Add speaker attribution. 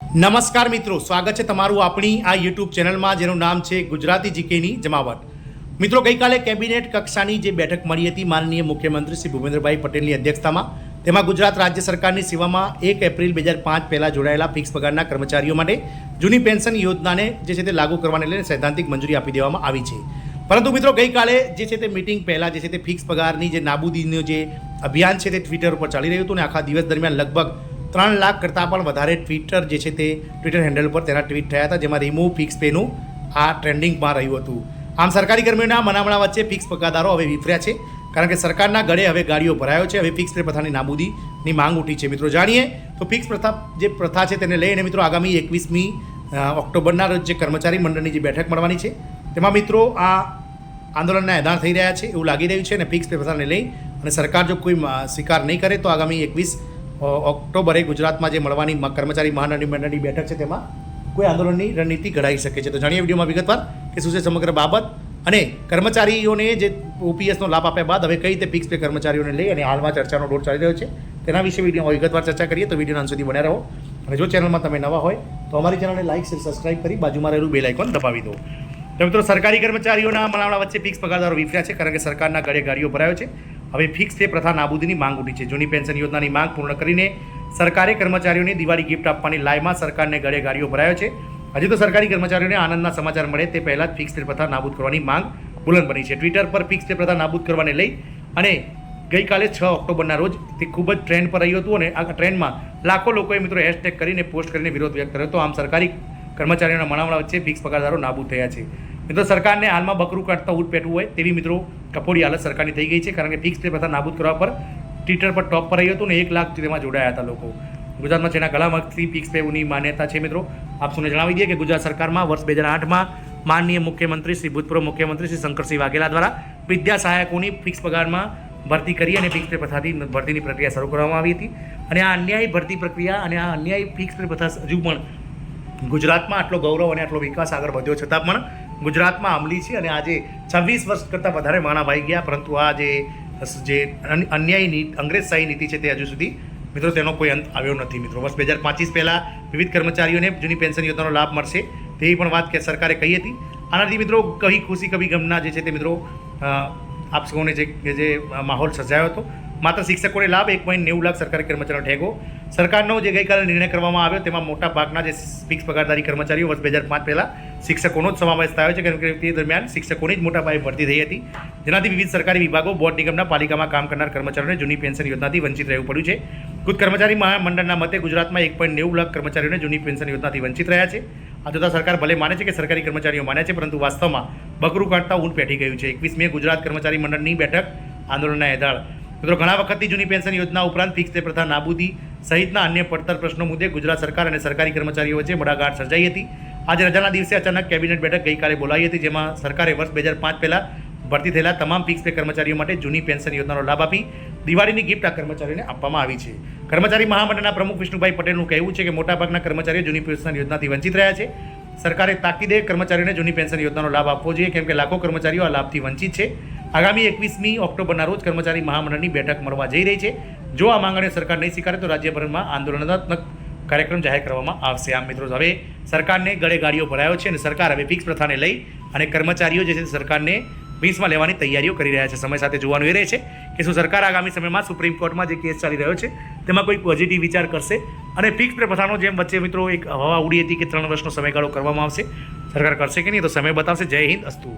Speaker 1: નમસ્કાર મિત્રો, સ્વાગત છે તમારું આપણી આ યુટ્યુબ ચેનલમાં જેનું નામ છે ગુજરાતી જીકેની જમાવટ. મિત્રો, ગઈકાલે કેબિનેટ કક્ષાની જે બેઠક મળી હતી માનનીય મુખ્યમંત્રી શ્રી ભૂપેન્દ્રભાઈ પટેલની અધ્યક્ષતામાં, તેમાં ગુજરાત રાજ્ય સરકારની સેવામાં 1 એપ્રિલ 2005 પહેલાં જોડાયેલા ફિક્સ પગારના કર્મચારીઓ માટે જૂની પેન્શન યોજનાને જે છે તે લાગુ કરવાને લઈને સૈદ્ધાંતિક મંજૂરી આપી દેવામાં આવી છે. પરંતુ મિત્રો, ગઈકાલે જે છે તે મિટિંગ પહેલાં જે છે તે ફિક્સ પગારની જે નાબૂદીનું જે અભિયાન છે તે ટ્વિટર ઉપર ચાલી રહ્યું હતું અને આખા દિવસ દરમિયાન લગભગ 3 લાખ કરતાં પણ વધારે ટ્વિટર જે છે તે ટ્વિટર હેન્ડલ પર તેના ટ્વીટ થયા હતા, જેમાં રિમૂવ ફિક્સ પેનું આ ટ્રેન્ડિંગમાં રહ્યું હતું. આમ સરકારી કર્મીઓના મનામણા વચ્ચે ફિક્સ પગારદારો હવે વિફર્યા છે, કારણ કે સરકારના ગળે હવે ગાડીઓ ભરાયો છે. હવે ફિક્સ પે પ્રથાની નાબૂદીની માંગ ઉઠી છે. મિત્રો, જાણીએ તો ફિક્સ પ્રથા છે તેને લઈને મિત્રો આગામી 21મી ઓક્ટોબરના રોજ જે કર્મચારી મંડળની જે બેઠક મળવાની છે, તેમાં મિત્રો આ આંદોલનના એધાણ થઈ રહ્યા છે એવું લાગી રહ્યું છે. અને ફિક્સ પે પ્રથાને લઈ અને સરકાર જો કોઈ સ્વીકાર નહીં કરે તો આગામી 21 ઓક્ટોબરે ગુજરાતમાં જે મળવાની કર્મચારી મહામંડળની બેઠક છે તેમાં કોઈ આંદોલનની રણનીતિ ઘડાઈ શકે છે. તો જાણીએ વિડીયોમાં વિગતવાર કે શું છે સમગ્ર બાબત અને કર્મચારીઓને જે ઓપીએસનો લાભ આપ્યા બાદ હવે કઈ રીતે ફિક્સ પે કર્મચારીઓને લઈ અને હાલમાં ચર્ચાનો દોર ચાલી રહ્યો છે તેના વિશે વિડીયોમાં વિગતવાર ચર્ચા કરીએ. તો વિડીયોના અંત સુધી બન્યા રહો અને જો ચેનલમાં તમે નવા હોય તો અમારી ચેનલને લાઇક શેર સબસ્ક્રાઇબ કરી બાજુમાં રહેલું બેલ આઇકોન દબાવી દો. તો મિત્રો, સરકારી કર્મચારીઓના મનામણા વચ્ચે ફિક્સ પગારદારો વિફર્યા છે, કારણ કે સરકારના ગળે ગાડીઓ ભરાયો છે. હવે ફિક્સ પે પ્રથા નાબૂદીની માંગ ઉઠી છે. જૂની પેન્શન યોજનાની માંગ પૂર્ણ કરીને સરકારે કર્મચારીઓને દિવાળી ગિફ્ટ આપવાની લાયમાં સરકારને ગળે ગાડીઓ ભરાયો છે. હજી તો સરકારી કર્મચારીઓને આનંદના સમાચાર મળે તે પહેલાં જ ફિક્સ પે પ્રથા નાબૂદ કરવાની માંગ બુલંદ બની છે. ટ્વિટર પર ફિક્સ પે પ્રથા નાબૂદ કરવાને લઈ અને ગઈકાલે 6 ઓક્ટોબરના રોજ તે ખૂબ જ ટ્રેન્ડ પર રહ્યું હતું અને આ ટ્રેન્ડમાં લાખો લોકોએ મિત્રો હેશટેગ કરીને પોસ્ટ કરીને વિરોધ વ્યક્ત કર્યો હતો. આમ સરકારી કર્મચારીઓના મનામણા વચ્ચે ફિક્સ પગારદારો નાબૂદ થયા છે. મિત્રો, સરકારને હાલમાં બકરું કાઢતા ઊંટ પેટવું હોય તેવી મિત્રો કફોડી હાલત સરકારની થઈ ગઈ છે, કારણ કે ફિક્સ પે પ્રથા નાબૂદ કરવા પર ટ્વિટર પર ટોપ પર રહ્યું હતું ને 1 લાખ તેમાં જોડાયા હતા લોકો. ગુજરાતમાં તેના ગળામાંથી ફિક્સ પેની માન્યતા છે. મિત્રો, આપ સૌને જણાવી દઈએ કે ગુજરાત સરકારમાં વર્ષ 2008માં માનનીય મુખ્યમંત્રી શ્રી ભૂતપૂર્વ મુખ્યમંત્રી શ્રી શંકરસિંહ વાઘેલા દ્વારા વિદ્યા સહાયકોની ફિક્સ પગારમાં ભરતી કરી અને ફિક્સ પે પ્રથાથી ભરતીની પ્રક્રિયા શરૂ કરવામાં આવી હતી. અને આ અન્યાયી ભરતી પ્રક્રિયા અને આ અન્યાયી ફિક્સ પે પ્રથા હજુ પણ ગુજરાતમાં આટલો ગૌરવ અને આટલો વિકાસ આગળ વધ્યો છતાં પણ ગુજરાતમાં અમલી છે. અને આજે 26 વર્ષ કરતાં વધારે માણા ભાઈ ગયા, પરંતુ આ જે અન્યાયી અંગ્રેજશાહી નીતિ છે તે હજુ સુધી મિત્રો તેનો કોઈ અંત આવ્યો નથી. મિત્રો, વર્ષ 2025 પહેલાં વિવિધ કર્મચારીઓને જૂની પેન્શન યોજનાનો લાભ મળશે તેવી પણ વાત કે સરકારે કહી હતી. આનાથી મિત્રો કભી ખુશી કભી ગમના જે છે તે મિત્રો આપ સૌને જે માહોલ સર્જાયો હતો. માત્ર શિક્ષકોને લાભ 1.90 લાખ સરકારી કર્મચારીનો ઠેકો. સરકારનો જે ગઈકાલે નિર્ણય કરવામાં આવ્યો તેમાં મોટા ભાગના જે ફિક્સ પગારદારી કર્મચારીઓ વર્ષ 2005 પહેલાં શિક્ષકોનો જ સમાવેશ થયો છે, કારણ કે તે દરમિયાન શિક્ષકોની જ મોટા પાયે ભરતી થઈ હતી, જેનાથી વિવિધ સરકારી વિભાગો, બોર્ડ નિગમના પાલિકામાં કામ કરનાર કર્મચારીઓને જૂની પેન્શન યોજનાથી વંચિત રહેવું પડ્યું છે. ખુદ કર્મચારી મહામંડળના મતે ગુજરાતમાં 1.90 લાખ કર્મચારીઓને જૂની પેન્શન યોજનાથી વંચિત રહ્યા છે. આ જોતાં સરકાર ભલે માને છે કે સરકારી કર્મચારીઓ માને છે, પરંતુ વાસ્તવમાં બકરું કાઢતા ઊંટ પેઠી ગયું છે. 21 મે ગુજરાત કર્મચારી મંડળની બેઠક આંદોલનના એધાળ. મિત્રો, ઘણા વખતથી જૂની પેન્શન યોજના ઉપરાંત ફિક્સ પે પ્રથા નાબૂદી સહિતના અન્ય પડતર પ્રશ્નો મુદ્દે ગુજરાત સરકાર અને સરકારી કર્મચારીઓ વચ્ચે મડાગાંઠ સર્જાઈ હતી. આજે રજાના દિવસે અચાનક કેબિનેટ બેઠક ગઈકાલે બોલાવી હતી, જેમાં સરકારે વર્ષ 2005 પહેલાં ભરતી થયેલા તમામ ફિક્સ પે કર્મચારીઓ માટે જૂની પેન્શન યોજનાનો લાભ આપી દિવાળીની ગિફ્ટ આ કર્મચારીઓને આપવામાં આવી છે. કર્મચારી મહામંડળના પ્રમુખ વિષ્ણુભાઈ પટેલનું કહેવું છે કે મોટાભાગના કર્મચારીઓ જૂની પેન્શન યોજનાથી વંચિત રહ્યા છે. સરકારે તાકીદે કર્મચારીઓને જૂની પેન્શન યોજનાનો લાભ આપવો જોઈએ, કેમ કે લાખો કર્મચારીઓ આ લાભથી વંચિત છે. આગામી 21મી ઓક્ટોબરના રોજ કર્મચારી મહામંડળની બેઠક મળવા જઈ રહી છે. જો આ માંગણીઓ સરકાર નહીં સ્વીકારે તો રાજ્યભરમાં આંદોલનાત્મક કાર્યક્રમ જાહેર કરવામાં આવશે. આમ મિત્રો, હવે સરકારને ગળે ગાડીઓ ભરાયો છે અને સરકાર હવે ફિક્સ પ્રથાને લઈ અને કર્મચારીઓ જે છે સરકારને વીસમાં લેવાની તૈયારીઓ કરી રહ્યા છે. સમય સાથે જોવાનું એ રહે છે કે શું સરકાર આગામી સમયમાં સુપ્રીમ કોર્ટમાં જે કેસ ચાલી રહ્યો છે તેમાં કોઈ પોઝિટિવ વિચાર કરશે અને ફિક્સ પે પ્રથાનો જેમ વચ્ચે મિત્રો એક હવા ઉડી હતી કે 3 વર્ષનો સમયગાળો કરવામાં આવશે, સરકાર કરશે કે નહીં તો સમય બતાવશે. જય હિન્દ, અસ્તુ.